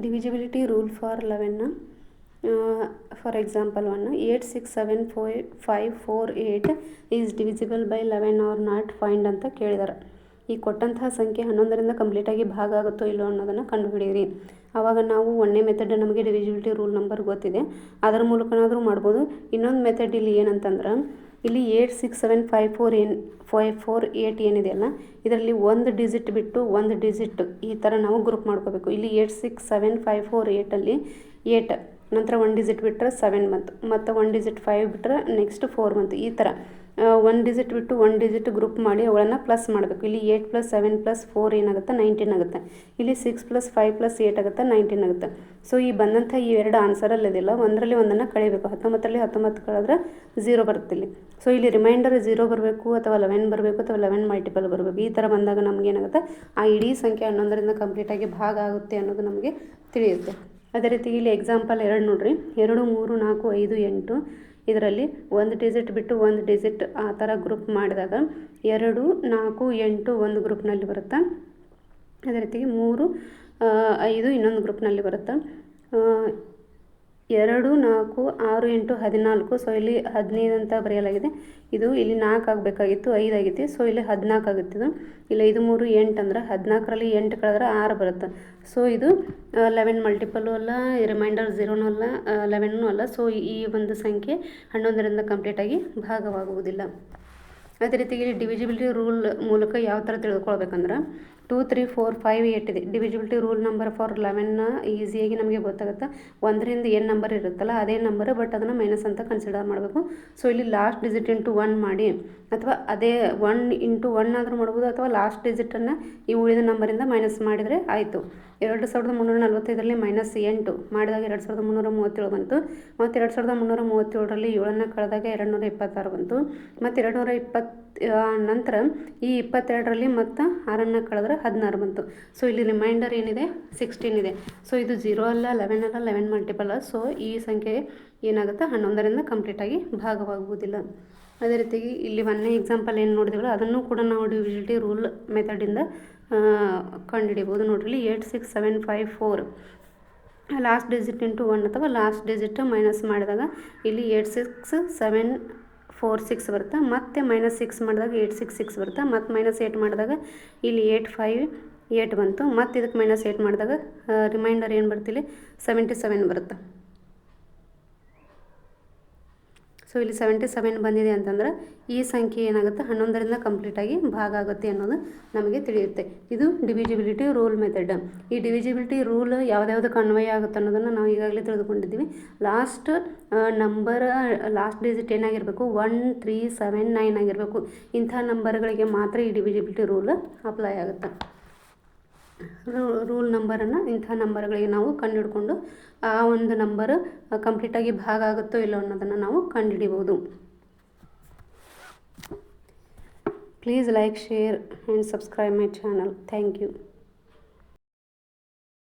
divisibility rule for 11. For example 1, 8674548 is divisible by 11 or not, find ಅಂತ ಕೇಳಿದಾರೆ. ಈ ಕೊಟ್ಟಂತಹ ಸಂಖ್ಯೆ 11ರಿಂದ ಕಂಪ್ಲೀಟಾಗಿ ಭಾಗ ಆಗುತ್ತೋ ಇಲ್ಲೋ ಅನ್ನೋದನ್ನು ಕಂಡುಹಿಡಿಯಿರಿ. ಆವಾಗ ನಾವು ಒಂದನೇ ಮೆಥಡ್ ನಮಗೆ ಡಿವಿಸಿಬಿಲಿಟಿ ರೂಲ್ ನಂಬರ್ ಗೊತ್ತಿದೆ, ಅದರ ಮೂಲಕನಾದರೂ ಮಾಡ್ಬೋದು. ಇನ್ನೊಂದು ಮೆಥಡ್ ಇಲ್ಲಿ ಏನಂತಂದ್ರೆ, ಇಲ್ಲಿ 8675448 ಏನಿದೆಯಲ್ಲ, ಇದರಲ್ಲಿ ಒಂದು ಡಿಜಿಟ್ ಬಿಟ್ಟು ಒಂದು ಡಿಜಿಟ್ ಈ ಥರ ನಾವು ಗ್ರೂಪ್ ಮಾಡ್ಕೋಬೇಕು. ಇಲ್ಲಿ 8675448ಅಲ್ಲಿ 8 ನಂತರ 1 ಡಿಜಿಟ್ ಬಿಟ್ಟರೆ 7 ಬಂತು, ಮತ್ತು 1 ಡಿಜಿಟ್ 5 ಬಿಟ್ಟರೆ ನೆಕ್ಸ್ಟ್ 4 ಬಂತು. ಈ ಥರ 1 ಡಿಜಿಟ್ ಬಿಟ್ಟು 1 ಡಿಜಿಟ್ ಗ್ರೂಪ್ ಮಾಡಿ ಅವುಗಳನ್ನು ಪ್ಲಸ್ ಮಾಡಬೇಕು. ಇಲ್ಲಿ 8 + 7 + 4 ಏನಾಗುತ್ತೆ, 19 ಆಗುತ್ತೆ. ಇಲ್ಲಿ 6 + 5 + 8 ಆಗುತ್ತೆ, 19 ಆಗುತ್ತೆ. ಸೊ ಈ ಬಂದಂಥ ಈ ಎರಡು ಆನ್ಸರಲ್ಲಿದಿಲ್ಲ, ಒಂದರಲ್ಲಿ ಒಂದನ್ನು ಕಳಿಬೇಕು. 19ರಲ್ಲಿ 19 ಕಳೆದ್ರೆ 0 ಬರುತ್ತೆ ಇಲ್ಲಿ. ಸೊ ಇಲ್ಲಿ ರಿಮೈಂಡರ್ 0 ಬರಬೇಕು, ಅಥವಾ 11 ಬರಬೇಕು, ಅಥವಾ 11 ಮಲ್ಟಿಪಲ್ ಬರಬೇಕು. ಈ ಥರ ಬಂದಾಗ ನಮ್ಗೆ ಏನಾಗುತ್ತೆ, ಆ ಇಡೀ ಸಂಖ್ಯೆ 11ರಿಂದ ಕಂಪ್ಲೀಟಾಗಿ ಭಾಗ ಆಗುತ್ತೆ ಅನ್ನೋದು ನಮಗೆ ತಿಳಿಯುತ್ತೆ. ಅದೇ ರೀತಿ ಇಲ್ಲಿ ಎಕ್ಸಾಂಪಲ್ 2 ನೋಡ್ರಿ, 2 3 4 5 8 ಇದರಲ್ಲಿ 1 ಡಿಜಿಟ್ ಬಿಟ್ಟು 1 ಡಿಜಿಟ್ ಆ ಥರ ಗ್ರೂಪ್ ಮಾಡಿದಾಗ 2 4 8 ಒಂದು ಗ್ರೂಪ್ನಲ್ಲಿ ಬರುತ್ತೆ. ಅದೇ ರೀತಿಗೆ 3 5 ಇನ್ನೊಂದು ಗ್ರೂಪ್ನಲ್ಲಿ ಬರುತ್ತೆ. 2 4 6 8 14. ಸೊ ಇಲ್ಲಿ 15 ಅಂತ ಬರೆಯಲಾಗಿದೆ. ಇದು ಇಲ್ಲಿ 4 ಆಗಬೇಕಾಗಿತ್ತು, 5 ಆಗೈತಿ. ಸೊ ಇಲ್ಲಿ 14 ಆಗುತ್ತಿದ್ದು. ಇಲ್ಲಿ 5 3 8 ಅಂದ್ರೆ 14ರಲ್ಲಿ 8 ಕಳೆದ್ರೆ 6 ಬರುತ್ತೆ. ಸೊ ಇದು 11 ಮಲ್ಟಿಪಲ್ಲು ಅಲ್ಲ, ರಿಮೈಂಡರ್ 0ನೂ ಅಲ್ಲ, 11ನೂ ಅಲ್ಲ. ಸೊ ಈ ಒಂದು ಸಂಖ್ಯೆ 11ರಿಂದ ಕಂಪ್ಲೀಟಾಗಿ ಭಾಗವಾಗುವುದಿಲ್ಲ. ಅದೇ ರೀತಿ ಇಲ್ಲಿ ಡಿವಿಸಿಬಿಲಿಟಿ ರೂಲ್ ಮೂಲಕ ಯಾವ ಥರ ತಿಳ್ಕೊಳ್ಬೇಕಂದ್ರೆ, 2 3 4 5 8 ಇದೆ. ಡಿವಿಸಿಬಿಲಿಟಿ ರೂಲ್ ನಂಬರ್ ಫಾರ್ 11 ಈಸಿಯಾಗಿ ನಮಗೆ ಗೊತ್ತಾಗುತ್ತೆ. 1ರಿಂದ ಏನು ನಂಬರ್ ಇರುತ್ತಲ್ಲ ಅದೇ ನಂಬರ್, ಬಟ್ ಅದನ್ನು ಮೈನಸ್ ಅಂತ ಕನ್ಸಿಡರ್ ಮಾಡಬೇಕು. ಸೊ ಇಲ್ಲಿ ಲಾಸ್ಟ್ ಡಿಜಿಟ್ ಇಂಟು 1 ಮಾಡಿ, ಅಥವಾ ಅದೇ 1 ಇಂಟು 1 ಆದರೂ ಮಾಡ್ಬೋದು, ಅಥವಾ ಲಾಸ್ಟ್ ಡಿಜಿಟನ್ನು ಈ ಉಳಿದ ನಂಬರಿಂದ ಮೈನಸ್ ಮಾಡಿದರೆ ಆಯಿತು. 2345ರಲ್ಲಿ -8 ಮಾಡಿದಾಗ 2337 ಬಂತು. ಮತ್ತು 2337ರಲ್ಲಿ 7ನ್ನು ಕಳೆದಾಗ 226 ಬಂತು. ಮತ್ತು 220 ನಂತರ ಈ 22ರಲ್ಲಿ ಮತ್ತು 6ನ್ನು ಕಳೆದ್ರೆ 16 ಬಂತು. ಸೊ ಇಲ್ಲಿ ರಿಮೈಂಡರ್ ಏನಿದೆ, 16 ಇದೆ. ಸೊ ಇದು 0 ಅಲ್ಲ, 11 ಅಲ್ಲ, 11 ಮಲ್ಟಿಪಲ್. ಸೊ ಈ ಸಂಖ್ಯೆ ಏನಾಗುತ್ತೆ, 11ರಿಂದ ಕಂಪ್ಲೀಟಾಗಿ ಭಾಗವಾಗುವುದಿಲ್ಲ. ಅದೇ ರೀತಿಯಾಗಿ ಇಲ್ಲಿ 1ನೇ ಎಕ್ಸಾಂಪಲ್ ಏನು ನೋಡಿದೆವಲ್ಲ, ಅದನ್ನು ಕೂಡ ನಾವು ಡಿವಿಸಿಬಿಲಿಟಿ ರೂಲ್ ಮೆಥಡಿಂದ ಕಂಡುಹಿಡಿಬೋದು. ನೋಡ್ರಿ, ಇಲ್ಲಿ 86754 ಲಾಸ್ಟ್ ಡಿಜಿಟ್ ಇಂಟು 1 ಅಥವಾ ಲಾಸ್ಟ್ ಡಿಜಿಟ್ ಮೈನಸ್ ಮಾಡಿದಾಗ ಇಲ್ಲಿ 86746 ಬರುತ್ತೆ. ಮತ್ತು -6 ಮಾಡಿದಾಗ 866 ಬರುತ್ತೆ. ಮತ್ತು -8 ಮಾಡಿದಾಗ ಇಲ್ಲಿ 858 ಬಂತು. ಮತ್ತು ಇದಕ್ಕೆ -8 ಮಾಡಿದಾಗ ರಿಮೈಂಡರ್ ಏನು ಬರುತ್ತೆ, ಇಲ್ಲಿ 77 ಬರುತ್ತೆ. ಸೊ ಇಲ್ಲಿ 77 ಬಂದಿದೆ ಅಂತಂದ್ರೆ ಈ ಸಂಖ್ಯೆ ಏನಾಗುತ್ತೆ, 11ರಿಂದ ಕಂಪ್ಲೀಟಾಗಿ ಭಾಗ ಆಗುತ್ತೆ ಅನ್ನೋದು ನಮಗೆ ತಿಳಿಯುತ್ತೆ. ಇದು ಡಿವಿಸಿಬಿಲಿಟಿ ರೂಲ್ ಮೆಥಡ್. ಈ ಡಿವಿಸಿಬಿಲಿಟಿ ರೂಲ್ ಯಾವುದ್ಯಾವುದಕ್ಕೆ ಅನ್ವಯ ಆಗುತ್ತೆ ಅನ್ನೋದನ್ನು ನಾವು ಈಗಾಗಲೇ ತಿಳಿದುಕೊಂಡಿದ್ದೀವಿ. ಲಾಸ್ಟ್ ಡಿಜಿಟ್ ಏನಾಗಿರಬೇಕು, 1 3 7 9 ಆಗಿರಬೇಕು. ಇಂಥ ನಂಬರ್ಗಳಿಗೆ ಮಾತ್ರ ಈ ಡಿವಿಸಿಬಿಲಿಟಿ ರೂಲ್ ಅಪ್ಲೈ ಆಗುತ್ತೆ. ರೂಲ್ ನಂಬರನ್ನು ಇಂಥ ನಂಬರ್ಗಳಿಗೆ ನಾವು ಕಂಡುಹಿಡ್ಕೊಂಡು ಆ ಒಂದು ನಂಬರ್ ಕಂಪ್ಲೀಟಾಗಿ ಭಾಗ ಆಗುತ್ತೋ ಇಲ್ಲೋ ಅನ್ನೋದನ್ನು ನಾವು ಕಂಡುಹಿಡಿಬೋದು. Please like, share and subscribe my channel. Thank you.